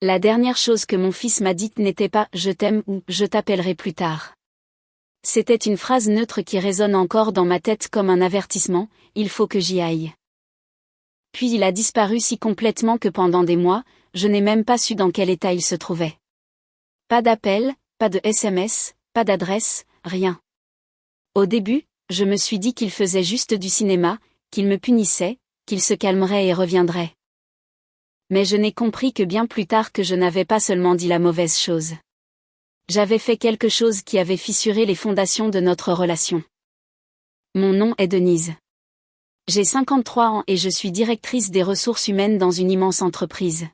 La dernière chose que mon fils m'a dite n'était pas « je t'aime » ou « je t'appellerai plus tard ». C'était une phrase neutre qui résonne encore dans ma tête comme un avertissement, il faut que j'y aille. Puis il a disparu si complètement que pendant des mois, je n'ai même pas su dans quel état il se trouvait. Pas d'appel, pas de SMS, pas d'adresse, rien. Au début, je me suis dit qu'il faisait juste du cinéma, qu'il me punissait, qu'il se calmerait et reviendrait. Mais je n'ai compris que bien plus tard que je n'avais pas seulement dit la mauvaise chose. J'avais fait quelque chose qui avait fissuré les fondations de notre relation. Mon nom est Denise. J'ai 53 ans et je suis directrice des ressources humaines dans une immense entreprise.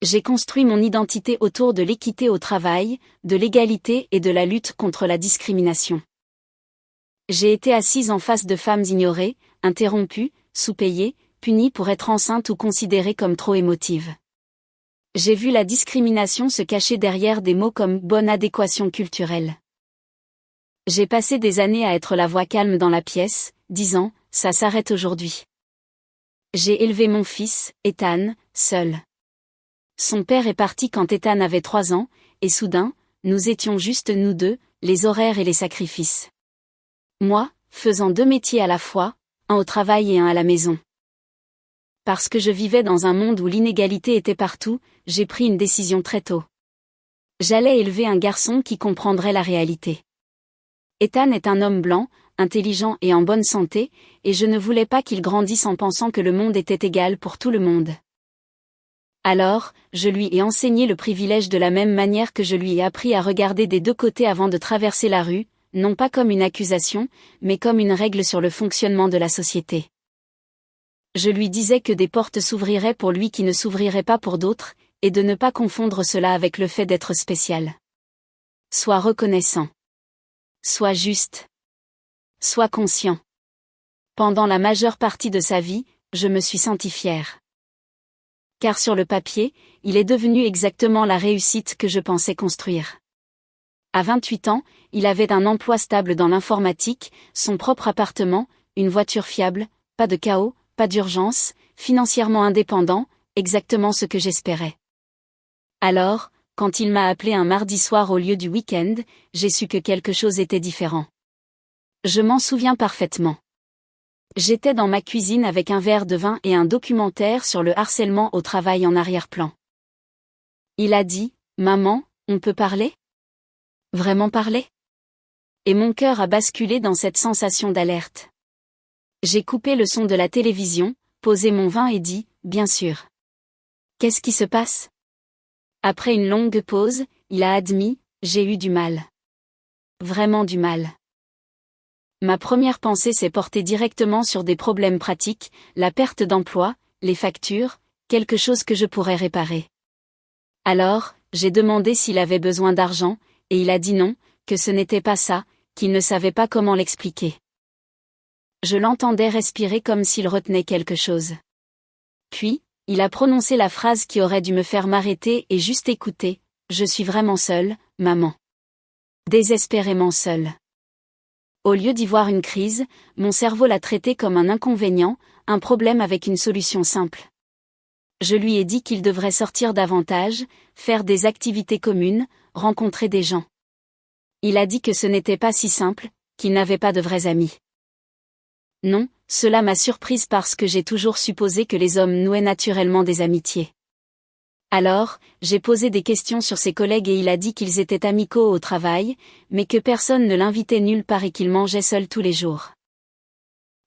J'ai construit mon identité autour de l'équité au travail, de l'égalité et de la lutte contre la discrimination. J'ai été assise en face de femmes ignorées, interrompues, sous-payées, punies pour être enceinte ou considérées comme trop émotives. J'ai vu la discrimination se cacher derrière des mots comme « bonne adéquation culturelle ». J'ai passé des années à être la voix calme dans la pièce, disant « ça s'arrête aujourd'hui ». J'ai élevé mon fils, Ethan, seul. Son père est parti quand Ethan avait 3 ans, et soudain, nous étions juste nous deux, les horaires et les sacrifices. Moi, faisant 2 métiers à la fois, un au travail et un à la maison. Parce que je vivais dans un monde où l'inégalité était partout, j'ai pris une décision très tôt. J'allais élever un garçon qui comprendrait la réalité. Ethan est un homme blanc, intelligent et en bonne santé, et je ne voulais pas qu'il grandisse en pensant que le monde était égal pour tout le monde. Alors, je lui ai enseigné le privilège de la même manière que je lui ai appris à regarder des 2 côtés avant de traverser la rue, non pas comme une accusation, mais comme une règle sur le fonctionnement de la société. Je lui disais que des portes s'ouvriraient pour lui qui ne s'ouvriraient pas pour d'autres, et de ne pas confondre cela avec le fait d'être spécial. Sois reconnaissant. Sois juste. Sois conscient. Pendant la majeure partie de sa vie, je me suis sentie fière. Car sur le papier, il est devenu exactement la réussite que je pensais construire. À 28 ans, il avait un emploi stable dans l'informatique, son propre appartement, une voiture fiable, pas de chaos, pas d'urgence, financièrement indépendant, exactement ce que j'espérais. Alors, quand il m'a appelé un mardi soir au lieu du week-end, j'ai su que quelque chose était différent. Je m'en souviens parfaitement. J'étais dans ma cuisine avec un verre de vin et un documentaire sur le harcèlement au travail en arrière-plan. Il a dit, « Maman, on peut parler ? Vraiment parler ?» Et mon cœur a basculé dans cette sensation d'alerte. J'ai coupé le son de la télévision, posé mon vin et dit, « Bien sûr. » Qu'est-ce qui se passe ? Après une longue pause, il a admis, « J'ai eu du mal. Vraiment du mal. » Ma première pensée s'est portée directement sur des problèmes pratiques, la perte d'emploi, les factures, quelque chose que je pourrais réparer. Alors, j'ai demandé s'il avait besoin d'argent, et il a dit non, que ce n'était pas ça, qu'il ne savait pas comment l'expliquer. Je l'entendais respirer comme s'il retenait quelque chose. Puis, il a prononcé la phrase qui aurait dû me faire m'arrêter et juste écouter, « Je suis vraiment seule, maman. Désespérément seule. » Au lieu d'y voir une crise, mon cerveau l'a traité comme un inconvénient, un problème avec une solution simple. Je lui ai dit qu'il devrait sortir davantage, faire des activités communes, rencontrer des gens. Il a dit que ce n'était pas si simple, qu'il n'avait pas de vrais amis. Non, cela m'a surprise parce que j'ai toujours supposé que les hommes nouaient naturellement des amitiés. Alors, j'ai posé des questions sur ses collègues et il a dit qu'ils étaient amicaux au travail, mais que personne ne l'invitait nulle part et qu'il mangeait seul tous les jours.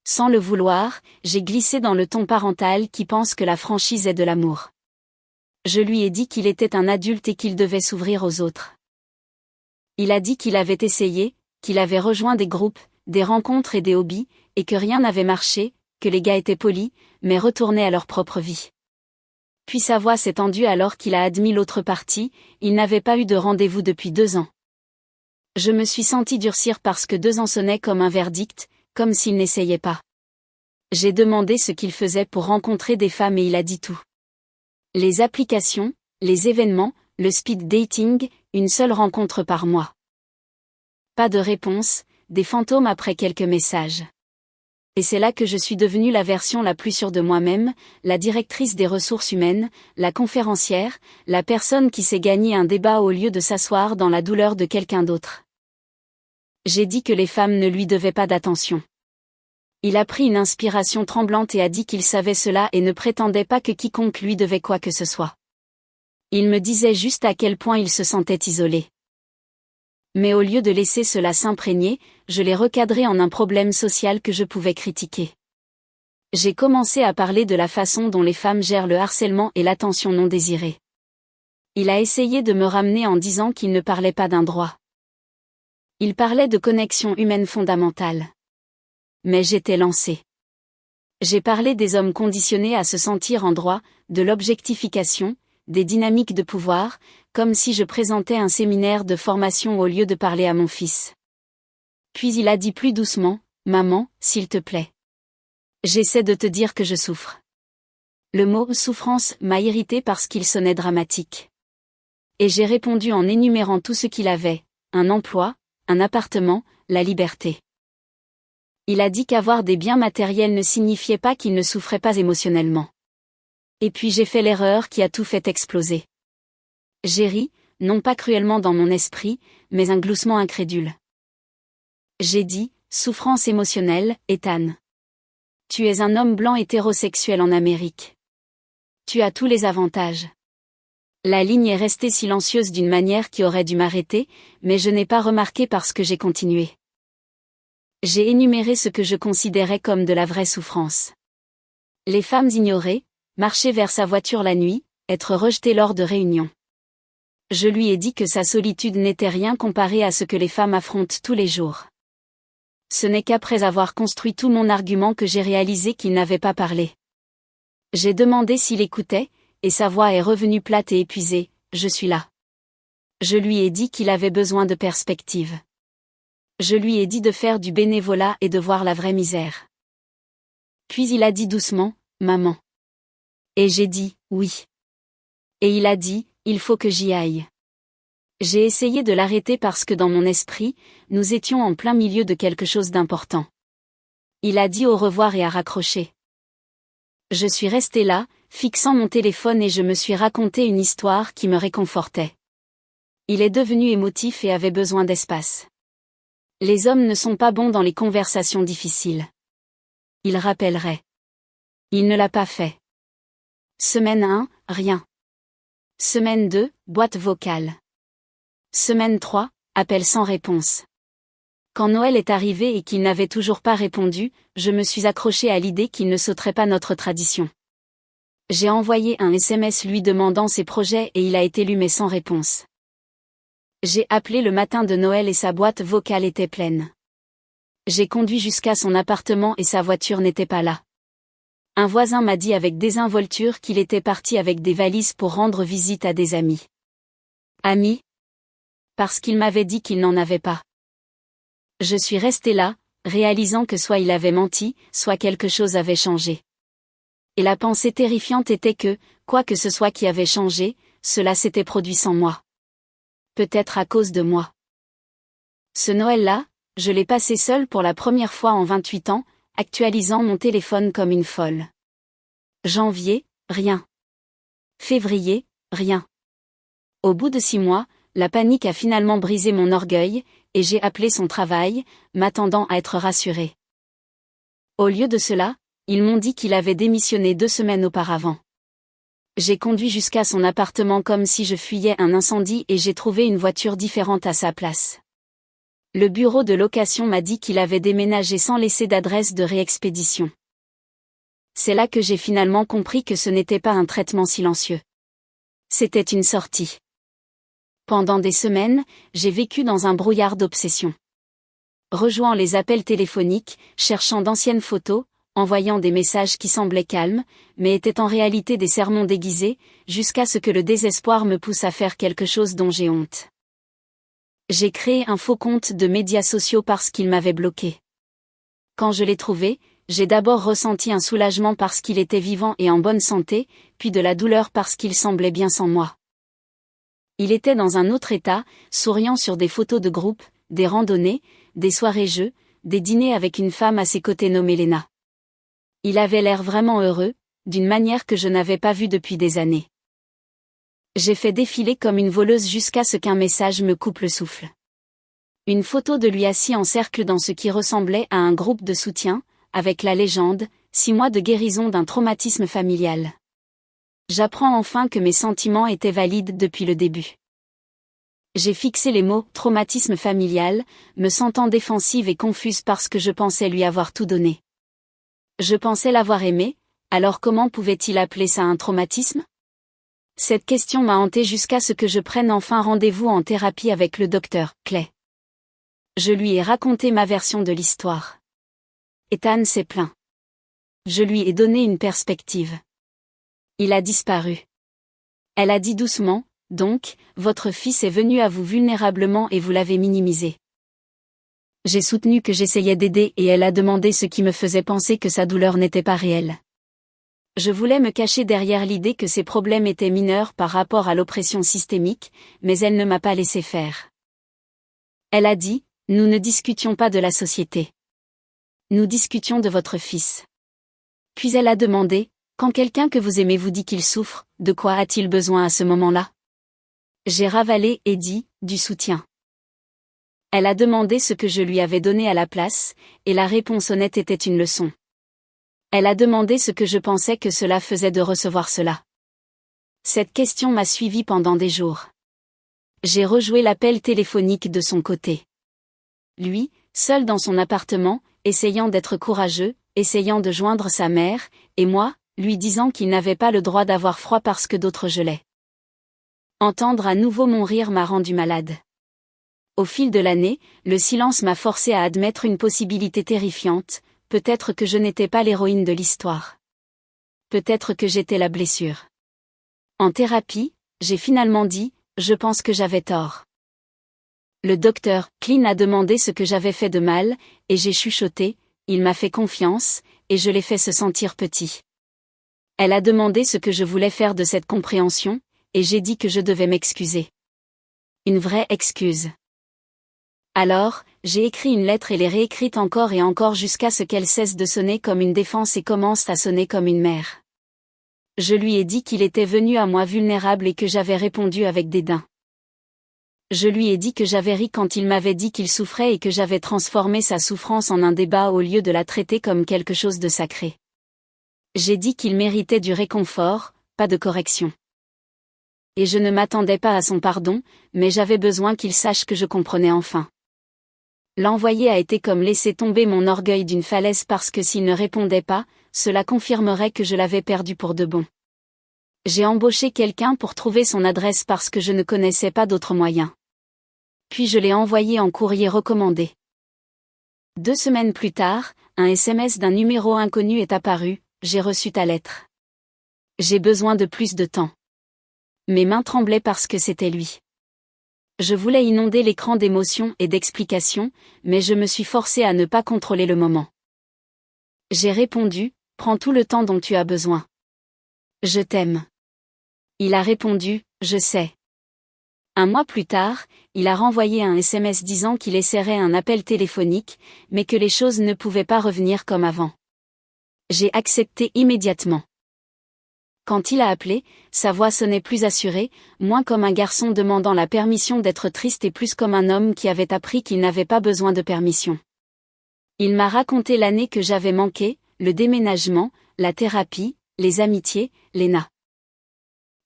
Sans le vouloir, j'ai glissé dans le ton parental qui pense que la franchise est de l'amour. Je lui ai dit qu'il était un adulte et qu'il devait s'ouvrir aux autres. Il a dit qu'il avait essayé, qu'il avait rejoint des groupes, des rencontres et des hobbies, et que rien n'avait marché, que les gars étaient polis, mais retournaient à leur propre vie. Puis sa voix s'est tendue alors qu'il a admis l'autre partie, il n'avait pas eu de rendez-vous depuis 2 ans. Je me suis sentie durcir parce que 2 ans sonnaient comme un verdict, comme s'il n'essayait pas. J'ai demandé ce qu'il faisait pour rencontrer des femmes et il a dit tout. Les applications, les événements, le speed dating, une seule rencontre par mois. Pas de réponse, des fantômes après quelques messages. Et c'est là que je suis devenue la version la plus sûre de moi-même, la directrice des ressources humaines, la conférencière, la personne qui s'est gagné un débat au lieu de s'asseoir dans la douleur de quelqu'un d'autre. J'ai dit que les femmes ne lui devaient pas d'attention. Il a pris une inspiration tremblante et a dit qu'il savait cela et ne prétendait pas que quiconque lui devait quoi que ce soit. Il me disait juste à quel point il se sentait isolé. Mais au lieu de laisser cela s'imprégner, je l'ai recadré en un problème social que je pouvais critiquer. J'ai commencé à parler de la façon dont les femmes gèrent le harcèlement et l'attention non désirée. Il a essayé de me ramener en disant qu'il ne parlait pas d'un droit. Il parlait de connexion humaine fondamentale. Mais j'étais lancée. J'ai parlé des hommes conditionnés à se sentir en droit, de l'objectification, des dynamiques de pouvoir, comme si je présentais un séminaire de formation au lieu de parler à mon fils. Puis il a dit plus doucement, « Maman, s'il te plaît. J'essaie de te dire que je souffre. » Le mot « souffrance » m'a irrité parce qu'il sonnait dramatique. Et j'ai répondu en énumérant tout ce qu'il avait, un emploi, un appartement, la liberté. Il a dit qu'avoir des biens matériels ne signifiait pas qu'il ne souffrait pas émotionnellement. Et puis j'ai fait l'erreur qui a tout fait exploser. J'ai ri, non pas cruellement dans mon esprit, mais un gloussement incrédule. J'ai dit, souffrance émotionnelle, Ethan. Tu es un homme blanc hétérosexuel en Amérique. Tu as tous les avantages. La ligne est restée silencieuse d'une manière qui aurait dû m'arrêter, mais je n'ai pas remarqué parce que j'ai continué. J'ai énuméré ce que je considérais comme de la vraie souffrance. Les femmes ignorées, marcher vers sa voiture la nuit, être rejetées lors de réunions. Je lui ai dit que sa solitude n'était rien comparé à ce que les femmes affrontent tous les jours. Ce n'est qu'après avoir construit tout mon argument que j'ai réalisé qu'il n'avait pas parlé. J'ai demandé s'il écoutait, et sa voix est revenue plate et épuisée, « Je suis là. » Je lui ai dit qu'il avait besoin de perspective. Je lui ai dit de faire du bénévolat et de voir la vraie misère. Puis il a dit doucement, « Maman. » Et j'ai dit, « Oui. » Et il a dit, « Il faut que j'y aille. » J'ai essayé de l'arrêter parce que dans mon esprit, nous étions en plein milieu de quelque chose d'important. Il a dit au revoir et a raccroché. Je suis restée là, fixant mon téléphone et je me suis raconté une histoire qui me réconfortait. Il est devenu émotif et avait besoin d'espace. Les hommes ne sont pas bons dans les conversations difficiles. Il rappellerait. Il ne l'a pas fait. Semaine 1, rien. Semaine 2, boîte vocale. Semaine 3, appel sans réponse. Quand Noël est arrivé et qu'il n'avait toujours pas répondu, je me suis accrochée à l'idée qu'il ne sauterait pas notre tradition. J'ai envoyé un SMS lui demandant ses projets et il a été lu mais sans réponse. J'ai appelé le matin de Noël et sa boîte vocale était pleine. J'ai conduit jusqu'à son appartement et sa voiture n'était pas là. Un voisin m'a dit avec désinvolture qu'il était parti avec des valises pour rendre visite à des amis. Amis ? Parce qu'il m'avait dit qu'il n'en avait pas. Je suis restée là, réalisant que soit il avait menti, soit quelque chose avait changé. Et la pensée terrifiante était que, quoi que ce soit qui avait changé, cela s'était produit sans moi. Peut-être à cause de moi. Ce Noël-là, je l'ai passé seule pour la première fois en 28 ans, actualisant mon téléphone comme une folle. Janvier, rien. Février, rien. Au bout de 6 mois, la panique a finalement brisé mon orgueil, et j'ai appelé son travail, m'attendant à être rassurée. Au lieu de cela, ils m'ont dit qu'il avait démissionné 2 semaines auparavant. J'ai conduit jusqu'à son appartement comme si je fuyais un incendie et j'ai trouvé une voiture différente à sa place. Le bureau de location m'a dit qu'il avait déménagé sans laisser d'adresse de réexpédition. C'est là que j'ai finalement compris que ce n'était pas un traitement silencieux. C'était une sortie. Pendant des semaines, j'ai vécu dans un brouillard d'obsession. Rejouant les appels téléphoniques, cherchant d'anciennes photos, envoyant des messages qui semblaient calmes, mais étaient en réalité des sermons déguisés, jusqu'à ce que le désespoir me pousse à faire quelque chose dont j'ai honte. J'ai créé un faux compte de médias sociaux parce qu'il m'avait bloqué. Quand je l'ai trouvé, j'ai d'abord ressenti un soulagement parce qu'il était vivant et en bonne santé, puis de la douleur parce qu'il semblait bien sans moi. Il était dans un autre état, souriant sur des photos de groupe, des randonnées, des soirées-jeux, des dîners avec une femme à ses côtés nommée Lena. Il avait l'air vraiment heureux, d'une manière que je n'avais pas vue depuis des années. J'ai fait défiler comme une voleuse jusqu'à ce qu'un message me coupe le souffle. Une photo de lui assis en cercle dans ce qui ressemblait à un groupe de soutien, avec la légende, 6 mois de guérison d'un traumatisme familial. J'apprends enfin que mes sentiments étaient valides depuis le début. J'ai fixé les mots « traumatisme familial », me sentant défensive et confuse parce que je pensais lui avoir tout donné. Je pensais l'avoir aimé, alors comment pouvait-il appeler ça un traumatisme ? Cette question m'a hantée jusqu'à ce que je prenne enfin rendez-vous en thérapie avec le docteur Clay. Je lui ai raconté ma version de l'histoire. Ethan s'est plaint. Je lui ai donné une perspective. Il a disparu. Elle a dit doucement, donc, votre fils est venu à vous vulnérablement et vous l'avez minimisé. J'ai soutenu que j'essayais d'aider et elle a demandé ce qui me faisait penser que sa douleur n'était pas réelle. Je voulais me cacher derrière l'idée que ses problèmes étaient mineurs par rapport à l'oppression systémique, mais elle ne m'a pas laissé faire. Elle a dit, nous ne discutions pas de la société. Nous discutions de votre fils. Puis elle a demandé, quand quelqu'un que vous aimez vous dit qu'il souffre, de quoi a-t-il besoin à ce moment-là ? J'ai ravalé et dit, du soutien. Elle a demandé ce que je lui avais donné à la place, et la réponse honnête était une leçon. Elle a demandé ce que je pensais que cela faisait de recevoir cela. Cette question m'a suivi pendant des jours. J'ai rejoué l'appel téléphonique de son côté. Lui, seul dans son appartement, essayant d'être courageux, essayant de joindre sa mère, et moi, lui disant qu'il n'avait pas le droit d'avoir froid parce que d'autres gelaient. Entendre à nouveau mon rire m'a rendu malade. Au fil de l'année, le silence m'a forcé à admettre une possibilité terrifiante, peut-être que je n'étais pas l'héroïne de l'histoire. Peut-être que j'étais la blessure. En thérapie, j'ai finalement dit, je pense que j'avais tort. Le docteur Klein a demandé ce que j'avais fait de mal, et j'ai chuchoté, il m'a fait confiance, et je l'ai fait se sentir petit. Elle a demandé ce que je voulais faire de cette compréhension, et j'ai dit que je devais m'excuser. Une vraie excuse. Alors, j'ai écrit une lettre et l'ai réécrite encore et encore jusqu'à ce qu'elle cesse de sonner comme une défense et commence à sonner comme une mère. Je lui ai dit qu'il était venu à moi vulnérable et que j'avais répondu avec dédain. Je lui ai dit que j'avais ri quand il m'avait dit qu'il souffrait et que j'avais transformé sa souffrance en un débat au lieu de la traiter comme quelque chose de sacré. J'ai dit qu'il méritait du réconfort, pas de correction. Et je ne m'attendais pas à son pardon, mais j'avais besoin qu'il sache que je comprenais enfin. L'envoyer a été comme laisser tomber mon orgueil d'une falaise parce que s'il ne répondait pas, cela confirmerait que je l'avais perdu pour de bon. J'ai embauché quelqu'un pour trouver son adresse parce que je ne connaissais pas d'autre moyen. Puis je l'ai envoyé en courrier recommandé. 2 semaines plus tard, un SMS d'un numéro inconnu est apparu, j'ai reçu ta lettre. J'ai besoin de plus de temps. Mes mains tremblaient parce que c'était lui. Je voulais inonder l'écran d'émotions et d'explications, mais je me suis forcée à ne pas contrôler le moment. J'ai répondu, prends tout le temps dont tu as besoin. Je t'aime. Il a répondu, je sais. 1 mois plus tard, il a renvoyé un SMS disant qu'il essaierait un appel téléphonique, mais que les choses ne pouvaient pas revenir comme avant. J'ai accepté immédiatement. Quand il a appelé, sa voix sonnait plus assurée, moins comme un garçon demandant la permission d'être triste et plus comme un homme qui avait appris qu'il n'avait pas besoin de permission. Il m'a raconté l'année que j'avais manquée, le déménagement, la thérapie, les amitiés, Lena.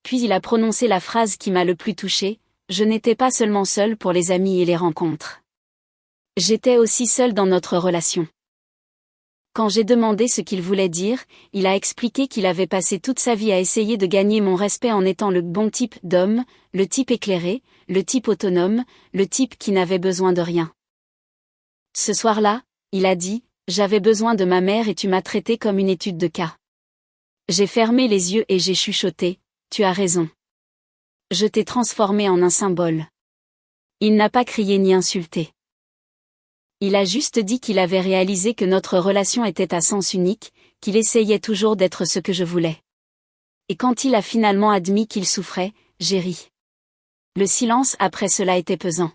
Puis il a prononcé la phrase qui m'a le plus touchée, je n'étais pas seulement seule pour les amis et les rencontres. J'étais aussi seule dans notre relation. Quand j'ai demandé ce qu'il voulait dire, il a expliqué qu'il avait passé toute sa vie à essayer de gagner mon respect en étant le bon type d'homme, le type éclairé, le type autonome, le type qui n'avait besoin de rien. Ce soir-là, il a dit, j'avais besoin de ma mère et tu m'as traité comme une étude de cas. J'ai fermé les yeux et j'ai chuchoté, tu as raison. Je t'ai transformé en un symbole. Il n'a pas crié ni insulté. Il a juste dit qu'il avait réalisé que notre relation était à sens unique, qu'il essayait toujours d'être ce que je voulais. Et quand il a finalement admis qu'il souffrait, j'ai ri. Le silence après cela était pesant.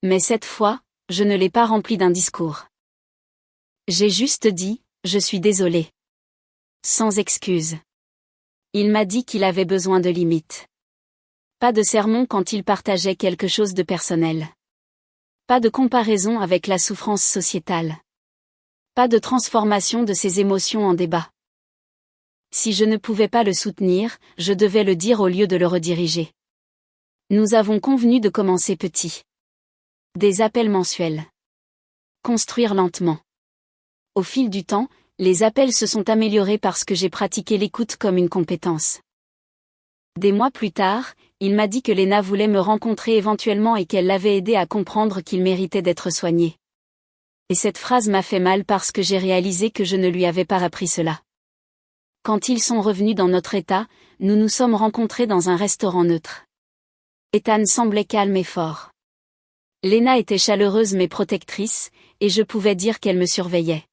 Mais cette fois, je ne l'ai pas rempli d'un discours. J'ai juste dit, je suis désolé. Sans excuse. Il m'a dit qu'il avait besoin de limites. Pas de sermon quand il partageait quelque chose de personnel. Pas de comparaison avec la souffrance sociétale. Pas de transformation de ses émotions en débat. Si je ne pouvais pas le soutenir, je devais le dire au lieu de le rediriger. Nous avons convenu de commencer petit. Des appels mensuels. Construire lentement. Au fil du temps, les appels se sont améliorés parce que j'ai pratiqué l'écoute comme une compétence. Des mois plus tard, il m'a dit que Léna voulait me rencontrer éventuellement et qu'elle l'avait aidé à comprendre qu'il méritait d'être soigné. Et cette phrase m'a fait mal parce que j'ai réalisé que je ne lui avais pas appris cela. Quand ils sont revenus dans notre état, nous nous sommes rencontrés dans un restaurant neutre. Ethan semblait calme et fort. Léna était chaleureuse mais protectrice, et je pouvais dire qu'elle me surveillait.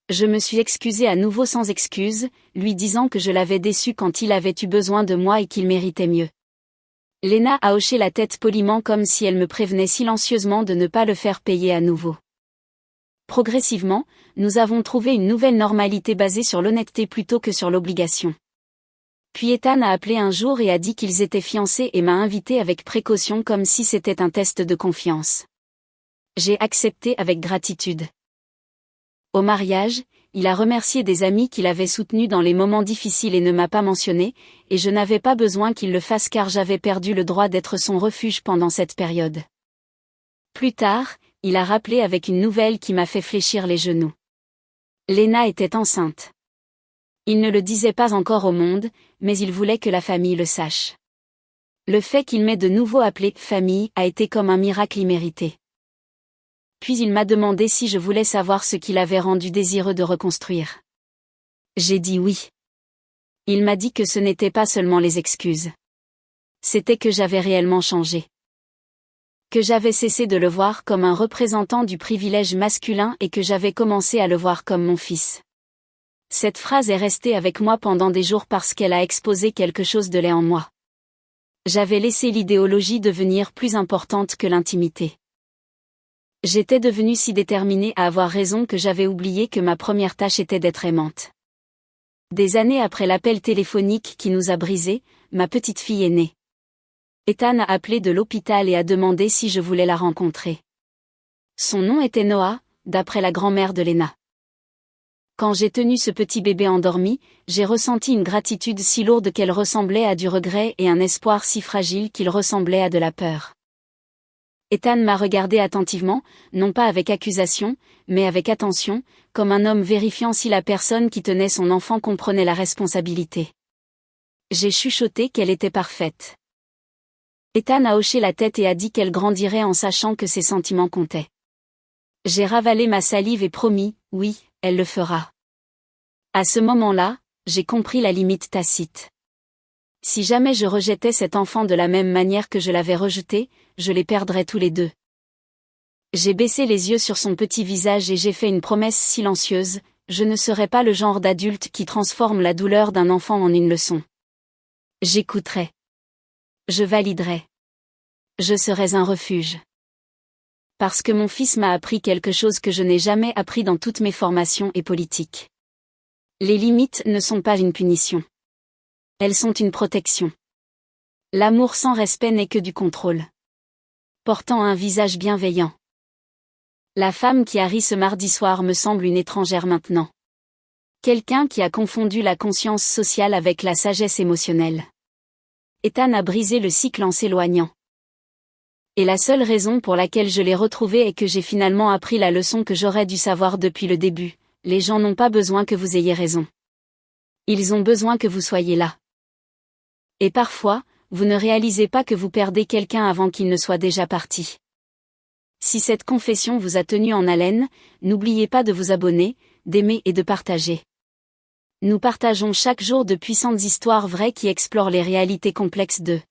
Je me suis excusée à nouveau sans excuse, lui disant que je l'avais déçu quand il avait eu besoin de moi et qu'il méritait mieux. Léna a hoché la tête poliment comme si elle me prévenait silencieusement de ne pas le faire payer à nouveau. Progressivement, nous avons trouvé une nouvelle normalité basée sur l'honnêteté plutôt que sur l'obligation. Puis Ethan a appelé un jour et a dit qu'ils étaient fiancés et m'a invité avec précaution comme si c'était un test de confiance. J'ai accepté avec gratitude. Au mariage, il a remercié des amis qu'il avait soutenus dans les moments difficiles et ne m'a pas mentionné, et je n'avais pas besoin qu'il le fasse car j'avais perdu le droit d'être son refuge pendant cette période. Plus tard, il a rappelé avec une nouvelle qui m'a fait fléchir les genoux. Léna était enceinte. Il ne le disait pas encore au monde, mais il voulait que la famille le sache. Le fait qu'il m'ait de nouveau appelé « famille » a été comme un miracle immérité. Puis il m'a demandé si je voulais savoir ce qui l'avait rendu désireux de reconstruire. J'ai dit oui. Il m'a dit que ce n'était pas seulement les excuses. C'était que j'avais réellement changé. Que j'avais cessé de le voir comme un représentant du privilège masculin et que j'avais commencé à le voir comme mon fils. Cette phrase est restée avec moi pendant des jours parce qu'elle a exposé quelque chose de laid en moi. J'avais laissé l'idéologie devenir plus importante que l'intimité. J'étais devenue si déterminée à avoir raison que j'avais oublié que ma première tâche était d'être aimante. Des années après l'appel téléphonique qui nous a brisés, ma petite fille est née. Ethan a appelé de l'hôpital et a demandé si je voulais la rencontrer. Son nom était Noah, d'après la grand-mère de Léna. Quand j'ai tenu ce petit bébé endormi, j'ai ressenti une gratitude si lourde qu'elle ressemblait à du regret et un espoir si fragile qu'il ressemblait à de la peur. Ethan m'a regardé attentivement, non pas avec accusation, mais avec attention, comme un homme vérifiant si la personne qui tenait son enfant comprenait la responsabilité. J'ai chuchoté qu'elle était parfaite. Ethan a hoché la tête et a dit qu'elle grandirait en sachant que ses sentiments comptaient. J'ai ravalé ma salive et promis, oui, elle le fera. À ce moment-là, j'ai compris la limite tacite. Si jamais je rejetais cet enfant de la même manière que je l'avais rejeté, je les perdrais tous les deux. J'ai baissé les yeux sur son petit visage et j'ai fait une promesse silencieuse, je ne serai pas le genre d'adulte qui transforme la douleur d'un enfant en une leçon. J'écouterai. Je validerai. Je serai un refuge. Parce que mon fils m'a appris quelque chose que je n'ai jamais appris dans toutes mes formations et politiques. Les limites ne sont pas une punition. Elles sont une protection. L'amour sans respect n'est que du contrôle. Portant un visage bienveillant. La femme qui a ri ce mardi soir me semble une étrangère maintenant. Quelqu'un qui a confondu la conscience sociale avec la sagesse émotionnelle. Ethan a brisé le cycle en s'éloignant. Et la seule raison pour laquelle je l'ai retrouvé est que j'ai finalement appris la leçon que j'aurais dû savoir depuis le début. Les gens n'ont pas besoin que vous ayez raison. Ils ont besoin que vous soyez là. Et parfois, vous ne réalisez pas que vous perdez quelqu'un avant qu'il ne soit déjà parti. Si cette confession vous a tenu en haleine, n'oubliez pas de vous abonner, d'aimer et de partager. Nous partageons chaque jour de puissantes histoires vraies qui explorent les réalités complexes d'eux.